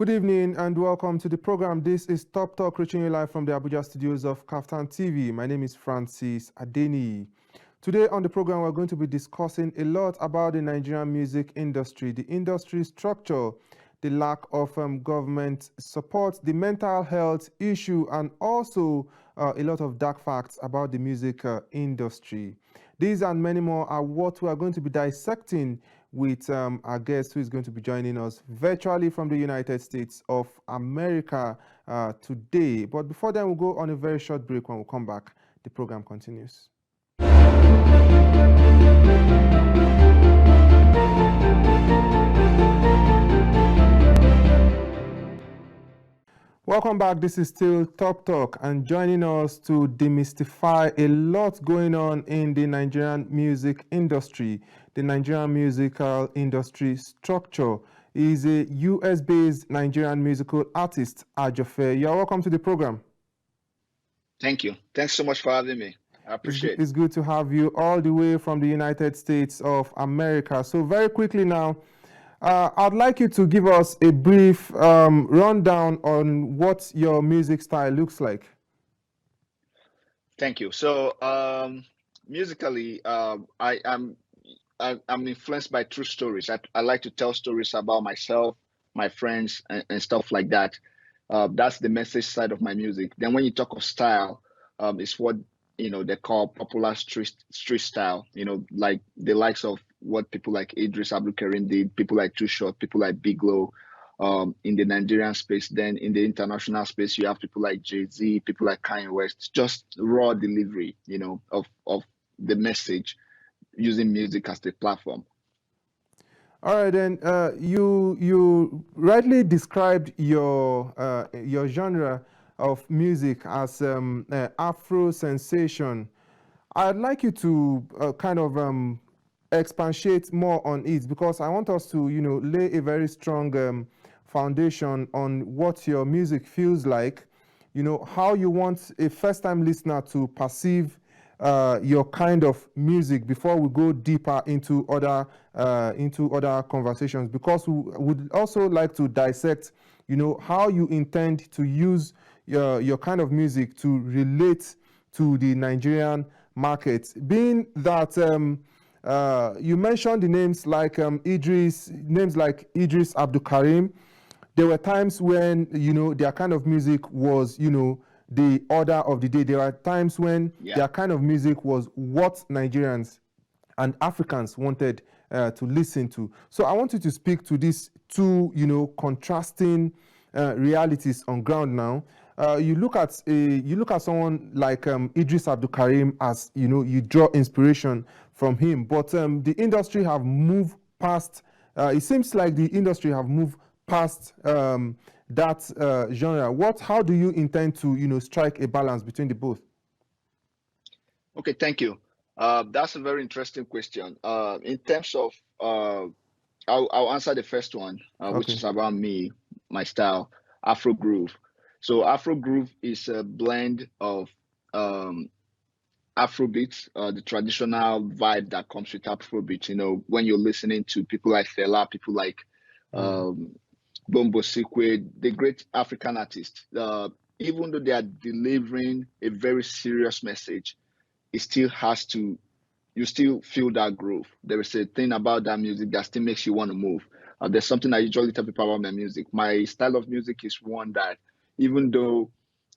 Good evening and welcome to the program. This is Top Talk, reaching you live from the Abuja studios of KAFTAN TV. My name is Francis Adeniyi. Today on the program, we're going to be discussing a lot about the Nigerian music industry, the industry structure, the lack of government support, the mental health issue, and also a lot of dark facts about the music industry. These and many more are what we are going to be dissecting with our guest who is going to be joining us virtually from the United States of America today. But before then, we'll go on a very short break. When we come back, the program continues. Welcome back. This is still Top Talk, and joining us to demystify a lot going on in the Nigerian music industry, the Nigerian musical industry structure, is a US-based Nigerian musical artist, Ajofe. You are welcome to the program. Thank you. Thanks so much for having me. I appreciate it. It's good to have you all the way from the United States of America. So very quickly now, I'd like you to give us a brief rundown on what your music style looks like. Thank you. So musically, I'm influenced by true stories. I like to tell stories about myself, my friends, and stuff like that. That's the message side of my music. Then when you talk of style, it's what they call popular street style. Like the likes of what people like Idris Abdulkarim did, people like Too Short, people like Big Lo, in the Nigerian space. Then in the international space, you have people like Jay-Z, people like Kanye West. Just raw delivery, of the message, using music as the platform. All right, then you rightly described your genre of music as Afro sensation. I'd like you to kind of expatiate more on it, because I want us to lay a very strong foundation on what your music feels like, how you want a first-time listener to perceive your kind of music before we go deeper into other conversations, because we would also like to dissect how you intend to use your kind of music to relate to the Nigerian market, being that you mentioned the names like Idris Abdulkarim. There were times when their kind of music was the order of the day. There are times when their kind of music was what Nigerians and Africans wanted to listen to. So I want you to speak to these two contrasting realities on ground now. You look at someone like Idris Abdulkarim as you draw inspiration from him, but the industry have moved past. It seems like the industry have moved past that genre. How do you intend to strike a balance between the both? Okay, thank you. That's a very interesting question. In terms of, I'll answer the first one, which is about me, my style, Afro Groove. So Afro Groove is a blend of Afrobeats, the traditional vibe that comes with Afrobeats. When you're listening to people like Fela, people like Bombo Sikwe, the great African artists, even though they are delivering a very serious message, it still has to, you still feel that groove. There is a thing about that music that still makes you want to move. There's something I usually tell people about my music. My style of music is one that, even though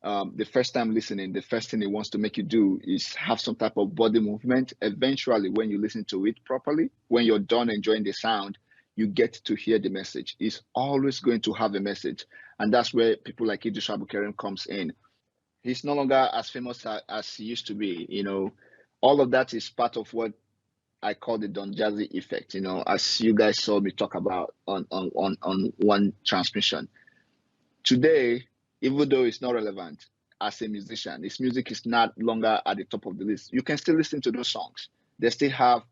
the first time listening, the first thing it wants to make you do is have some type of body movement, eventually when you listen to it properly, when you're done enjoying the sound, you get to hear the message. It's always going to have a message. And that's where people like Idris Abdulkarim comes in. He's no longer as famous as he used to be. All of that is part of what I call the Don Jazzy effect, as you guys saw me talk about on one transmission. Today, even though it's not relevant as a musician, his music is not longer at the top of the list. You can still listen to those songs. They still have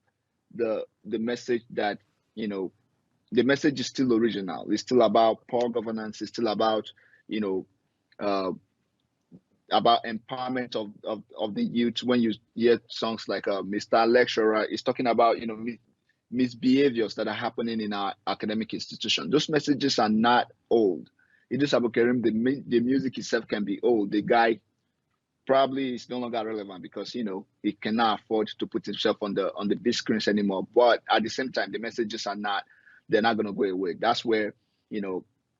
the message that, the message is still original. It's still about poor governance. It's still about, about empowerment of the youth. When you hear songs like Mr. Lecturer, it's talking about, misbehaviors that are happening in our academic institution. Those messages are not old. Idris Abdulkarim, the music itself can be old. The guy probably is no longer relevant because he cannot afford to put himself on the big screens anymore. But at the same time, the messages they're not going to go away. That's where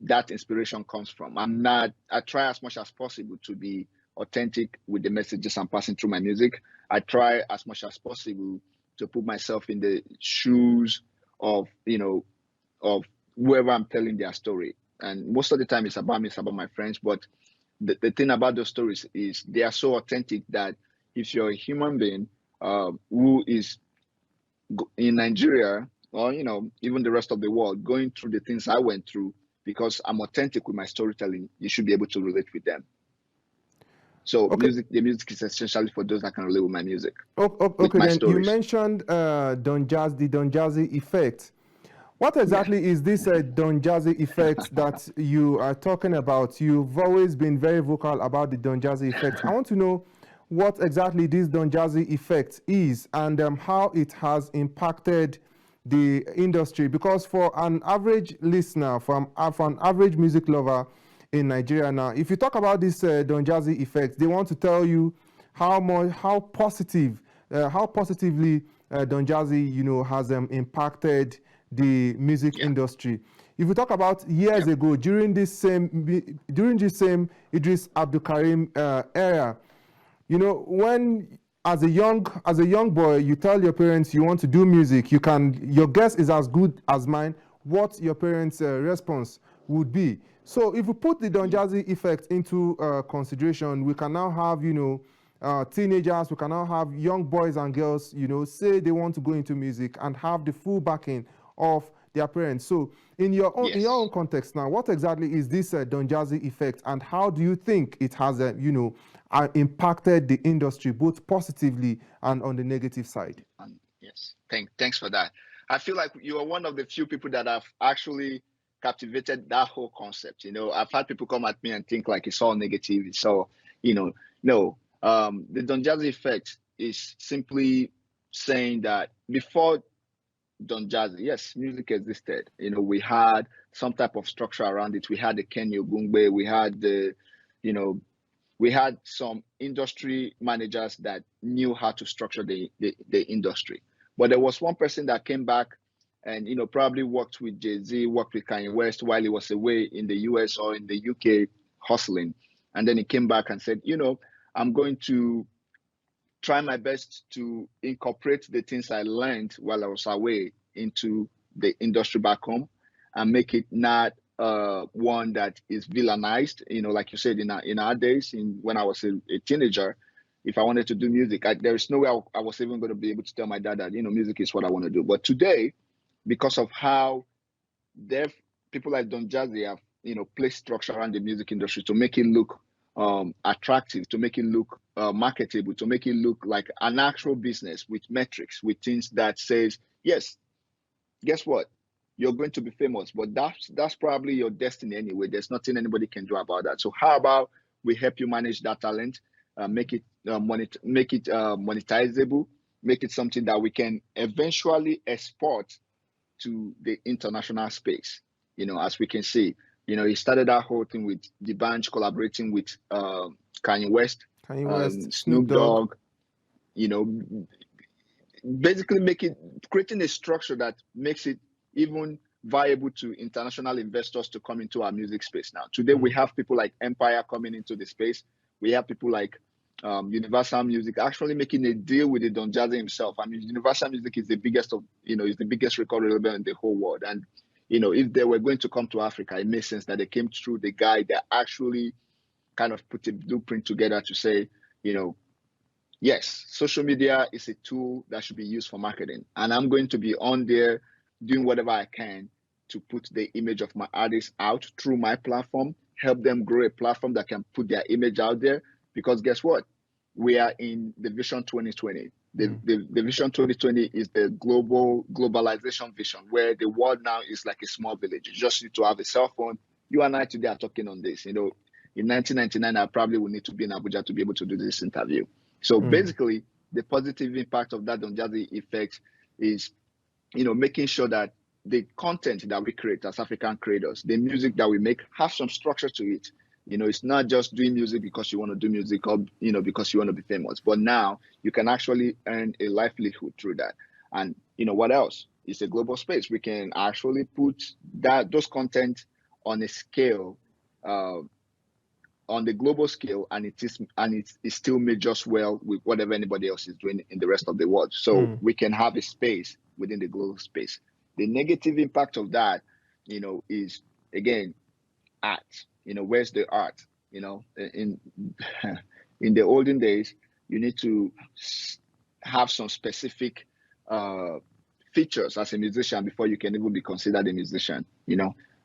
that inspiration comes from. I try as much as possible to be authentic with the messages I'm passing through my music. I try as much as possible to put myself in the shoes of of whoever I'm telling their story. And most of the time it's about me, it's about my friends. But the thing about those stories is they are so authentic that if you're a human being who is in Nigeria or even the rest of the world going through the things I went through, because I'm authentic with my storytelling, you should be able to relate with them. So Okay. the music is essentially for those that can relate with my music. Okay, then stories. You mentioned the Don Jazzy effect. What exactly is this Don Jazzy effect that you are talking about? You've always been very vocal about the Don Jazzy effect. I want to know what exactly this Don Jazzy effect is and how it has impacted the industry. Because for an average listener, for an average music lover in Nigeria now, if you talk about this Don Jazzy effect, they want to tell you how positively Don Jazzy has impacted the music industry. If we talk about years ago, during this same Idris Abdulkarim era, when as a young boy you tell your parents you want to do music, your guess is as good as mine what your parents' response would be. So if we put the Don Jazzy effect into consideration, we can now have teenagers, we can now have young boys and girls say they want to go into music and have the full backing of their parents. So in your own context now, what exactly is this Don Jazzy effect, and how do you think it has impacted the industry both positively and on the negative side? Yes, thanks for that. I feel like you are one of the few people that have actually captivated that whole concept. I've had people come at me and think like it's all negative. It's all, no. The Don Jazzy effect is simply saying that before Don Jazzy, yes, music existed. We had some type of structure around it. We had the Kenny Ogungbe, we had we had some industry managers that knew how to structure the industry. But there was one person that came back and probably worked with Jay-Z, worked with Kanye West while he was away in the US or in the UK hustling. And then he came back and said, I'm going to try my best to incorporate the things I learned while I was away into the industry back home and make it not one that is villainized. Like you said, in our days, when I was a teenager, if I wanted to do music, there is no way I was even going to be able to tell my dad that, music is what I want to do. But today, because of how people like Don Jazzy have, placed structure around the music industry to make it look attractive, to make it look marketable, to make it look like an actual business with metrics, with things that says, yes, guess what? You're going to be famous, but that's probably your destiny anyway. There's nothing anybody can do about that. So how about we help you manage that talent, make it monetizable, make it something that we can eventually export to the international space. As we can see, he started that whole thing with the band collaborating with Kanye West, Snoop Dogg, basically creating a structure that makes it even viable to international investors to come into our music space now. Today, we have people like Empire coming into the space. We have people like Universal Music actually making a deal with the Don Jazzy himself. I mean, Universal Music is the biggest is the biggest record label in the whole world. And, if they were going to come to Africa, it makes sense that they came through the guy that actually kind of put a blueprint together to say, yes, social media is a tool that should be used for marketing. And I'm going to be on there doing whatever I can to put the image of my artists out through my platform, help them grow a platform that can put their image out there. Because guess what? We are in the Vision 2020. The Vision 2020 is the globalization vision, where the world now is like a small village. You just need to have a cell phone. You and I today are talking on this. In 1999, I probably would need to be in Abuja to be able to do this interview. So basically, the positive impact of that Don Jazzy effect is, making sure that the content that we create as African creators, the music that we make, have some structure to it. It's not just doing music because you want to do music, or because you want to be famous. But now you can actually earn a livelihood through that. And what else? It's a global space. We can actually put those content on a scale, on the global scale, and it still made just well with whatever anybody else is doing in the rest of the world. So we can have a space within the global space. The negative impact of that, is, again, art. Where's the art? In in the olden days, you need to have some specific features as a musician before you can even be considered a musician.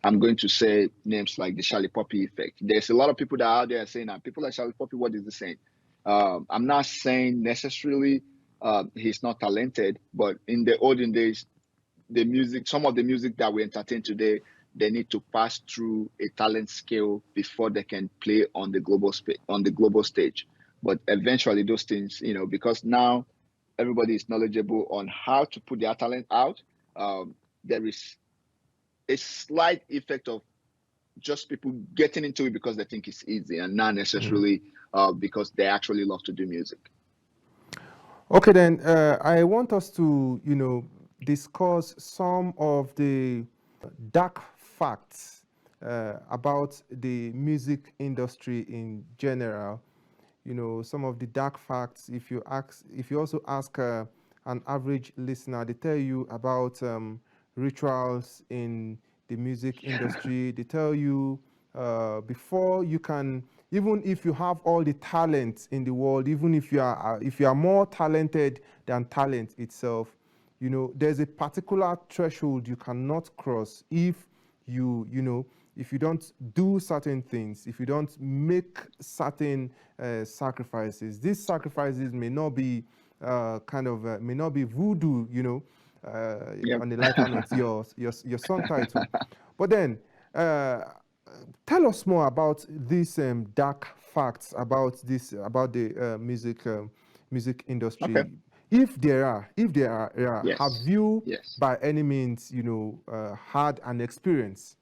I'm going to say names like the Charlie Poppy effect. There's a lot of people that are out there saying that people like Charlie Poppy, what is he saying? I'm not saying necessarily he's not talented, but in the olden days, some of the music that we entertain today, they need to pass through a talent scale before they can play on the global stage. But eventually those things, because now everybody is knowledgeable on how to put their talent out, there is a slight effect of just people getting into it because they think it's easy, and not necessarily because they actually love to do music. Okay, then I want us to, discuss some of the dark facts about the music industry in general. Some of the dark facts. If you also ask an average listener, they tell you about rituals in the music industry. They tell you before you can, even if you have all the talent in the world, even if you are more talented than talent itself, there's a particular threshold you cannot cross if if you don't do certain things, if you don't make certain sacrifices. These sacrifices may not be may not be voodoo, on the lighter note, your song title. But then, tell us more about these dark facts about the music industry. Okay. If there are, Yes. have you Yes. by any means, had an experience?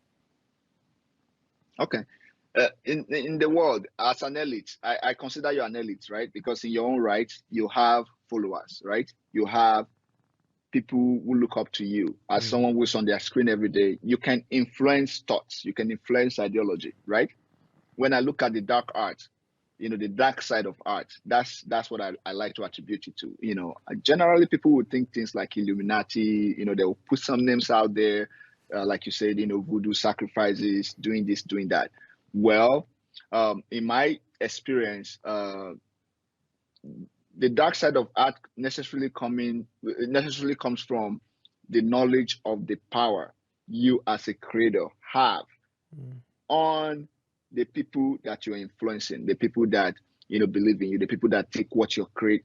Okay. In the world, as an elite, I consider you an elite, right? Because in your own right, you have followers, right? You have people who look up to you as someone who's on their screen every day. You can influence thoughts, you can influence ideology, right? When I look at the dark art, the dark side of art, that's what I like to attribute it to. Generally people would think things like Illuminati, they will put some names out there, like you said, voodoo sacrifices, doing this, doing that. Well, in my experience, the dark side of art necessarily comes from the knowledge of the power you as a creator have on the people that you're influencing, the people that believe in you, the people that take what you create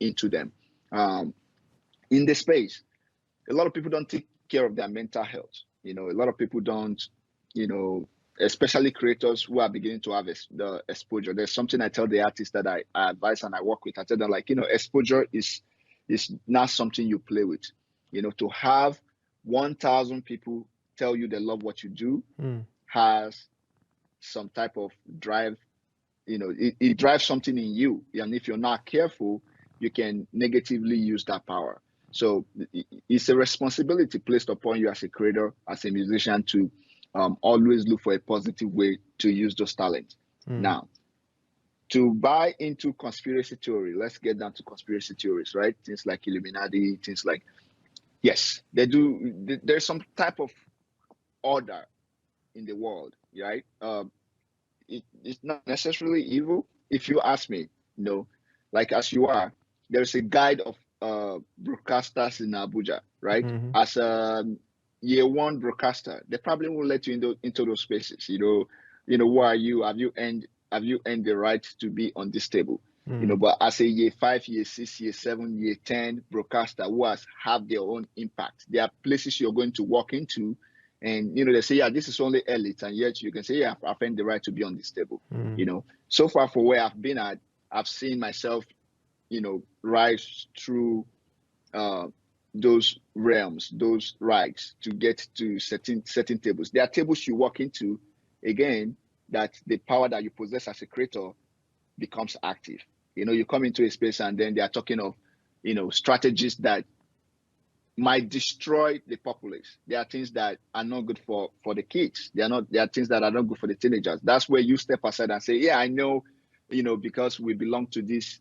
into them. In the space, a lot of people don't take care of their mental health. A lot of people don't, especially creators who are beginning to have the exposure. There's something I tell the artists that I advise and I work with. I tell them, like, exposure is not something you play with. To have 1,000 people tell you they love what you do has some type of drive. It drives something in you, and if you're not careful, you can negatively use that power. So it's a responsibility placed upon you as a creator, as a musician, to always look for a positive way to use those talents. Now, to buy into conspiracy theory, let's get down to conspiracy theories, right? Things like Illuminati, things like, yes, there's some type of order in the world, right? It's not necessarily evil, if you ask me. Like, as you are, there's a guide of broadcasters in Abuja, right? As a year one broadcaster, they probably won't let you into those spaces. Who are you? Have you earned the right to be on this table? But as a year 5, year 6, year 7, year 10 broadcaster who have their own impact, there are places you're going to walk into, and they say, yeah, this is only elite, and yet you can say, yeah, I've earned the right to be on this table. So far for where I've been at, I've seen myself rise through those realms, those rights to get to certain tables. There are tables you walk into, again, that the power that you possess as a creator becomes active. You come into a space and then they are talking of, strategies that might destroy the populace. There are things that are not good for the kids. There are things that are not good for the teenagers. That's where you step aside and say, yeah, I know, because we belong to this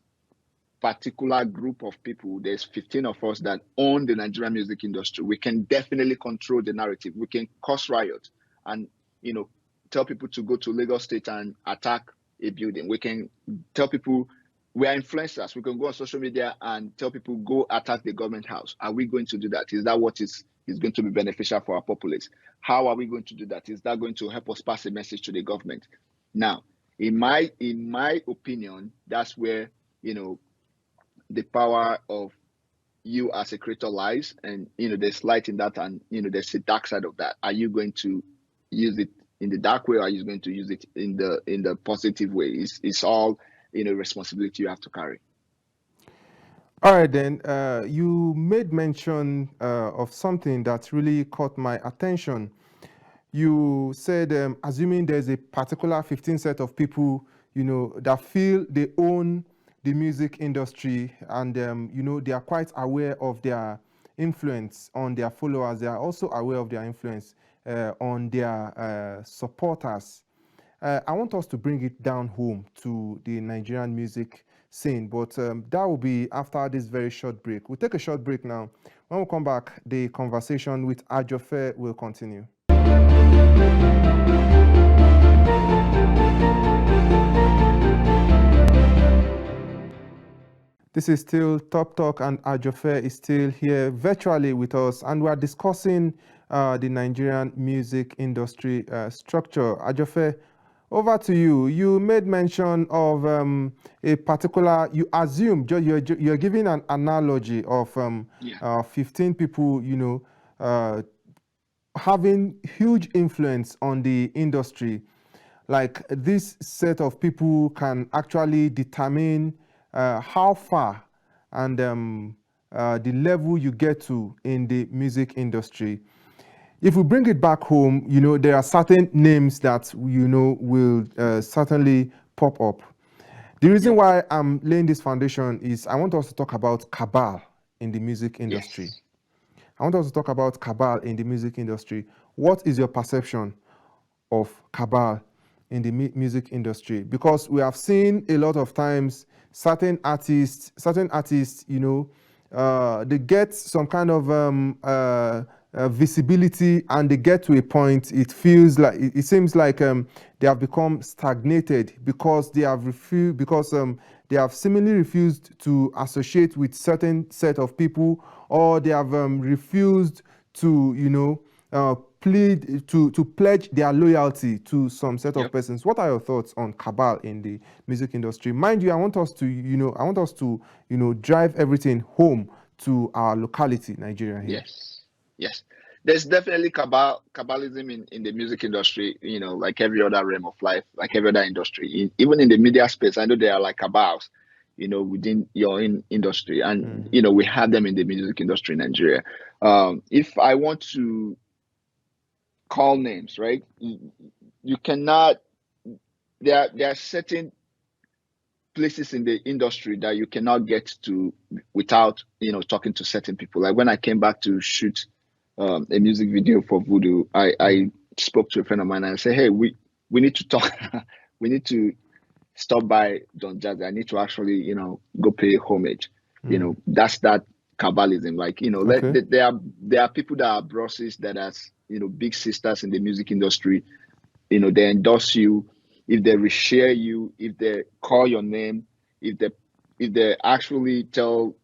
particular group of people. There's 15 of us that own the Nigerian music industry. We can definitely control the narrative. We can cause riots and, tell people to go to Lagos State and attack a building. We can tell people we are influencers. We can go on social media and tell people go attack the government house. Are we going to do that? Is that what is going to be beneficial for our populace? How are we going to do that? Is that going to help us pass a message to the government? Now, in my opinion, that's where, the power of you as a creator lies. And, there's light in that, and, there's a dark side of that. Are you going to use it in the dark way, or are you going to use it in the positive way? It's all, responsibility you have to carry. All right, then. You made mention of something that really caught my attention. You said, assuming there's a particular 15 set of people, that feel they own the music industry, and they are quite aware of their influence on their followers. They are also aware of their influence on their supporters. I want us to bring it down home to the Nigerian music scene, but that will be after this very short break. We'll take a short break now. When we come back, the conversation with Ajofe will continue. This is still Top Talk, and Ajofe is still here virtually with us, and we are discussing the Nigerian music industry structure. Ajofe, over to you. You made mention of a particular, you assume, you're giving an analogy of 15 people, having huge influence on the industry. Like, this set of people can actually determine how far and the level you get to in the music industry. If we bring it back home, there are certain names that, will certainly pop up. The reason why I'm laying this foundation is I want us to talk about cabal in the music industry. Yes. I want us to talk about cabal in the music industry. What is your perception of cabal in the music industry? Because we have seen a lot of times certain artists, they get some kind of visibility, and they get to a point, it seems like they have become stagnated because they have they have seemingly refused to associate with certain set of people, or they have refused to to pledge their loyalty to some set of persons. What are your thoughts on cabal in the music industry? Mind you, I want us to drive everything home to our locality, Nigeria here. Yes. There's definitely cabalism in the music industry, like every other realm of life, like every other industry. Even in the media space, I know there are like cabals, within your industry. And, we have them in the music industry in Nigeria. If I want to call names, right, you cannot, there are certain places in the industry that you cannot get to without, talking to certain people. Like when I came back to shoot a music video for Voodoo, I spoke to a friend of mine and I said, hey, we need to talk. We need to stop by Don Jazzy. I need to actually, go pay homage. That's that cabalism. Like, there are people that are bosses, that are, big sisters in the music industry. They endorse you. If they reshare you, if they call your name, if they actually tell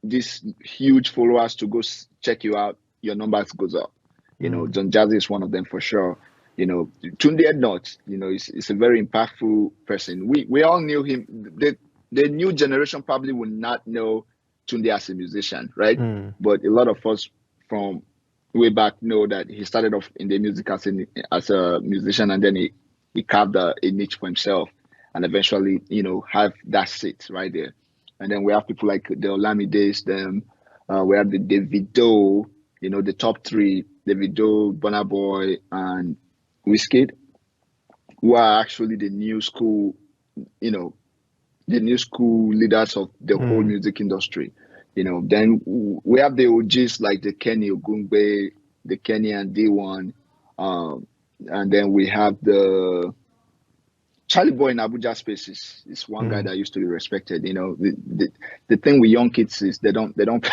these huge followers to go check you out, your numbers goes up. Don Jazzy is one of them for sure. Tunde Ednut, is a very impactful person. We all knew him. The new generation probably would not know Tunde as a musician, right? But a lot of us from way back know that he started off in the music as a musician, and then he carved a niche for himself, and eventually, have that seat right there. And then we have people like the Olamides, them, We have the Davido, the top three, Davido, Burna Boy, and Wizkid, who are actually the new school, the new school leaders of the whole music industry. Then we have the OGs like the Kenny Ogungbe, the Kenny and D1, and then we have the Charlie Boy in Abuja spaces is one guy that used to be respected. The thing with young kids is they don't they don't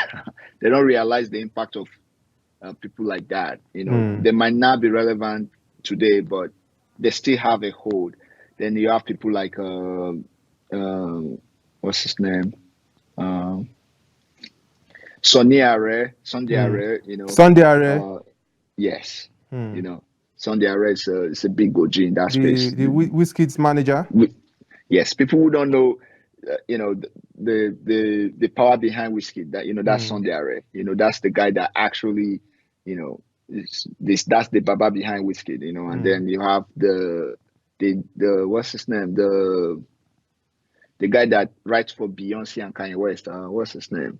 realize the impact of people like that. They might not be relevant today, but they still have a hold. Then you have people like what's his name? Sunday Are, Sunday Are. yes, Sunday Are is a big OG in that space. The Wizkid's manager. Yes, people who don't know, the power behind Wizkid. That that's Sunday Are. That's the guy that actually, that's the baba behind Wizkid. And then you have the what's his name? The guy that writes for Beyonce and Kanye West. What's his name?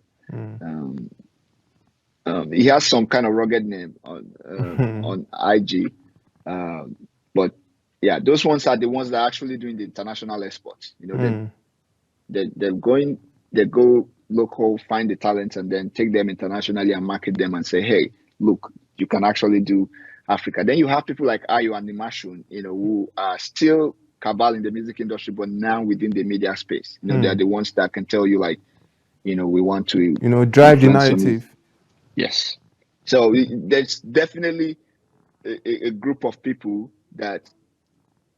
He has some kind of rugged name on IG, but yeah, those ones are the ones that are actually doing the international exports. They go local, find the talents, and then take them internationally and market them and say, hey, look, you can actually do Africa. Then you have people like Ayo and Nimashun, who are still cabal in the music industry, but now within the media space. They are the ones that can tell you like, we want to drive the narrative. Yes. So there's definitely a group of people that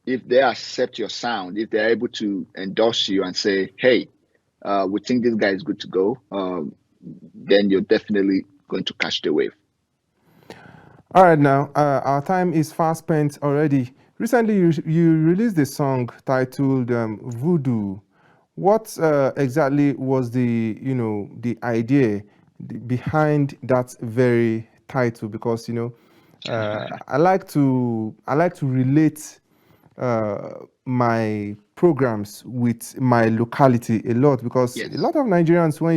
if they accept your sound, if they're able to endorse you and say, hey, we think this guy is good to go, then you're definitely going to catch the wave. All right, now, our time is fast spent already. Recently, you released a song titled Voodoo. What exactly was the idea behind that very title? Because I like to relate my programs with my locality a lot, because a lot of Nigerians, when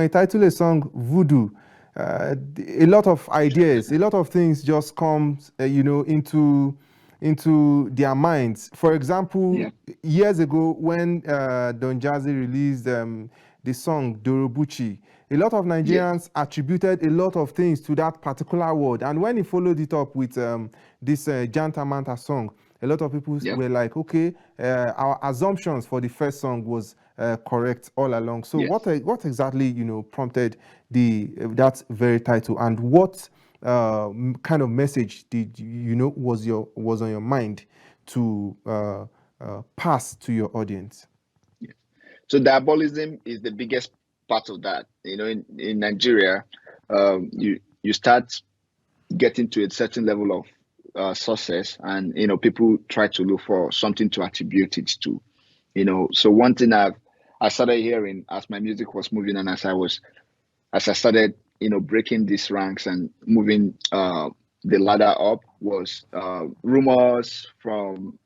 you title a song Voodoo, a lot of ideas, a lot of things just come into their minds. For example, years ago when Don Jazzy released the song Dorobuchi, a lot of Nigerians attributed a lot of things to that particular word. And when he followed it up with this Janta Manta song, a lot of people were like, okay, our assumptions for the first song was correct all along. So what exactly, prompted that very title, and what kind of message did was on your mind to pass to your audience? So diabolism is the biggest part of that. In Nigeria, you start getting to a certain level of success, and people try to look for something to attribute it to. So one thing I started hearing as my music was moving, and as I started breaking these ranks and moving the ladder up, was rumors from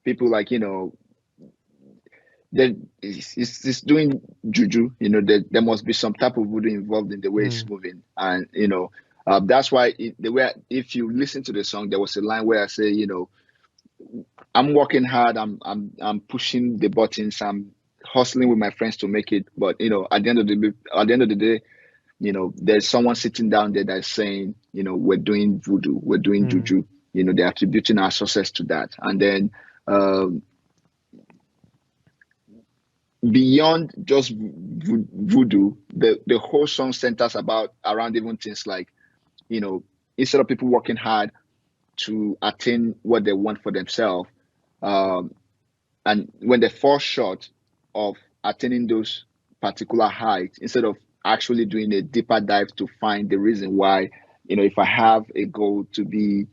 people like that it's doing juju. There must be some type of voodoo involved in the way it's moving, and that's why the way if you listen to the song, there was a line where I say, I'm working hard, I'm pushing the buttons, I'm hustling with my friends to make it, but at the end of the day, there's someone sitting down there that's saying, we're doing voodoo, we're doing juju. They're attributing our success to that, and then beyond just voodoo, the whole song centers around even things like, instead of people working hard to attain what they want for themselves, and when they fall short of attaining those particular heights, instead of actually doing a deeper dive to find the reason why, if I have a goal to be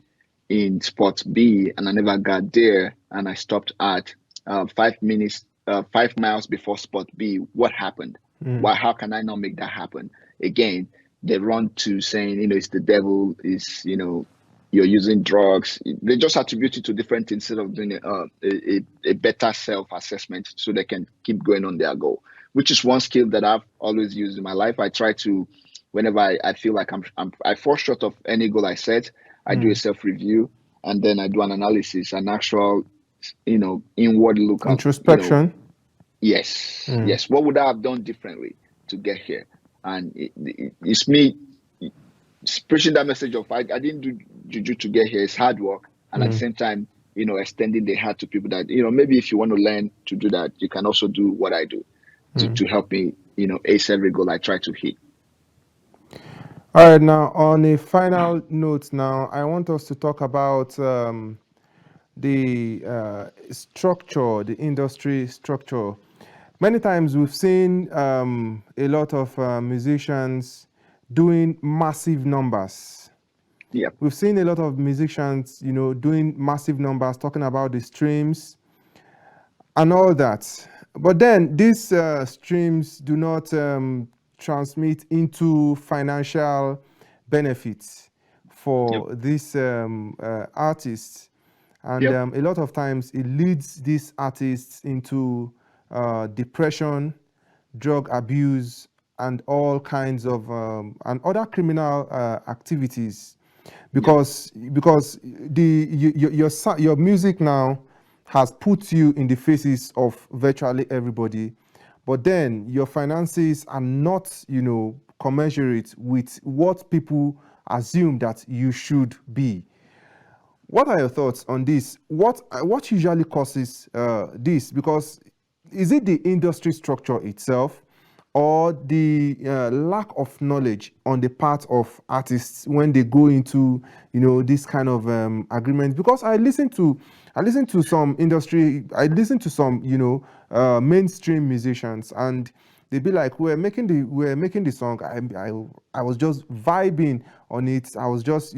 in spot B and I never got there, and I stopped at 5 miles before spot B, what happened? How can I not make that happen? Again, they run to saying, it's the devil, you're using drugs. They just attribute it to different things instead of doing a better self-assessment so they can keep going on their goal, which is one skill that I've always used in my life. I try to, whenever I feel like I fall short of any goal I set, I do a self-review, and then I do an analysis, an actual, inward look at, Introspection. yes, what would I have done differently to get here? And it's me preaching that message of I didn't do juju to get here. It's hard work, and at the same time, extending the hand to people that, maybe if you want to learn to do that, you can also do what I do to help me, ace every goal I try to hit. All right, now on a final note, now I want us to talk about the structure, the industry structure. Many times we've seen a lot of musicians doing massive numbers. Yeah. We've seen a lot of musicians, doing massive numbers, talking about the streams and all that. But then these streams do not transmit into financial benefits for these artists. And a lot of times it leads these artists into depression, drug abuse, and all kinds of and other criminal activities, because your music now has put you in the faces of virtually everybody, but then your finances are not, commensurate with what people assume that you should be. What are your thoughts on this? What usually causes this? Because is it the industry structure itself, or the lack of knowledge on the part of artists when they go into, this kind of agreement? Because I listen to some industry, I listen to some, mainstream musicians, and they'd be like, we're making the song. I was just vibing on it. I was just,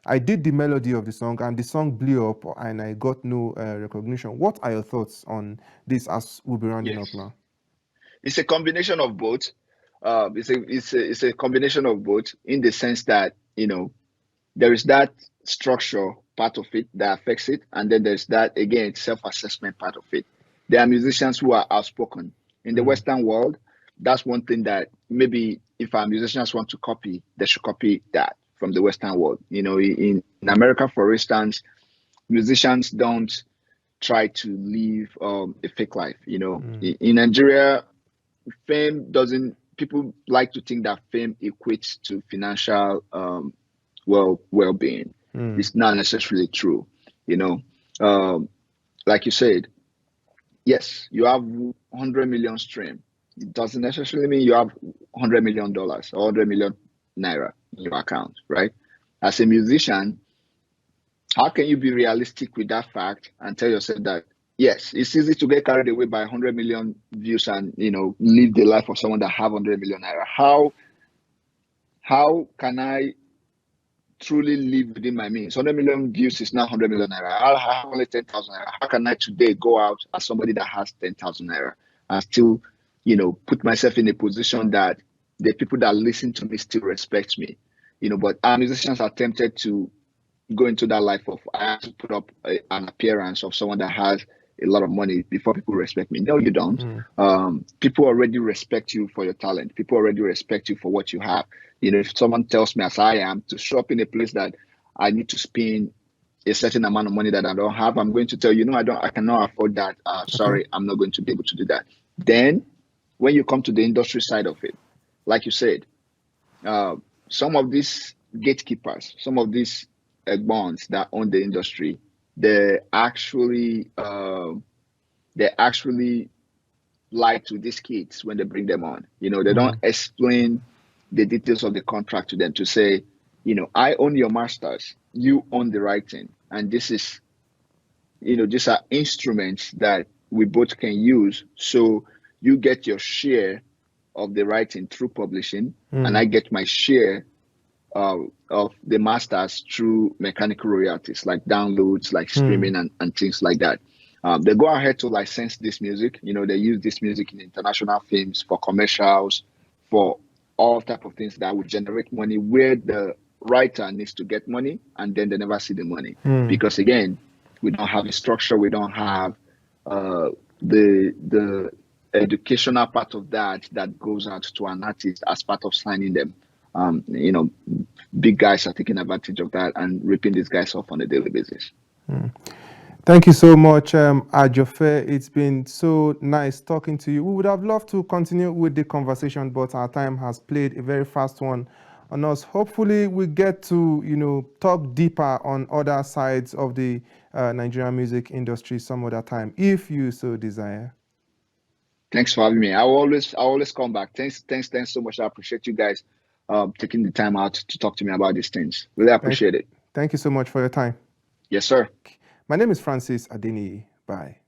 I did the melody of the song, and the song blew up, and I got no recognition. What are your thoughts on this as we'll be rounding up now? It's a combination of both. It's a combination of both, in the sense that, there is that structure part of it that affects it, and then there's that, again, self-assessment part of it. There are musicians who are outspoken in the Western world. That's one thing that maybe if our musicians want to copy, they should copy that from the Western world. In America, for instance, musicians don't try to live a fake life. In Nigeria, fame doesn't. People like to think that fame equates to financial well-being. It's not necessarily true. Like you said, yes, you have 100 million stream. It doesn't necessarily mean you have $100 million or 100 million naira in your account, right? As a musician, how can you be realistic with that fact and tell yourself that, yes, it's easy to get carried away by 100 million views and, live the life of someone that have 100 million naira? How can I truly live within my means? 100 million views is not 100 million naira. I have only 10,000 naira. How can I today go out as somebody that has 10,000 naira and still, put myself in a position that the people that listen to me still respect me? But our musicians are tempted to go into that life of, I have to put up an appearance of someone that has a lot of money before people respect me. No, you don't. People already respect you for your talent. People already respect you for what you have. If someone tells me, as I am, to show up in a place that I need to spend a certain amount of money that I don't have, I'm going to tell you, I cannot afford that. Sorry, I'm not going to be able to do that. Then when you come to the industry side of it, like you said, some of these gatekeepers, some of these bonds that own the industry, they actually lie to these kids when they bring them on. They don't explain the details of the contract to them, to say, I own your masters, you own the writing, and this is, these are instruments that we both can use. So you get your share of the writing through publishing, and I get my share of the masters through mechanical royalties, like downloads, like streaming and things like that. They go ahead to license this music. They use this music in international films, for commercials, for all type of things that would generate money, where the writer needs to get money, and then they never see the money. Because again, we don't have a structure, we don't have the educational part of that goes out to an artist as part of signing them. Big guys are taking advantage of that and ripping these guys off on a daily basis. Thank you so much, Ajofe. It's been so nice talking to you. We would have loved to continue with the conversation, but our time has played a very fast one on us. Hopefully, we get to, talk deeper on other sides of the Nigerian music industry some other time, if you so desire. Thanks for having me. I always come back. Thanks so much. I appreciate you guys taking the time out to talk to me about these things. Really appreciate it. Thank you so much for your time. Yes, sir. My name is Francis Adeniyi. Bye.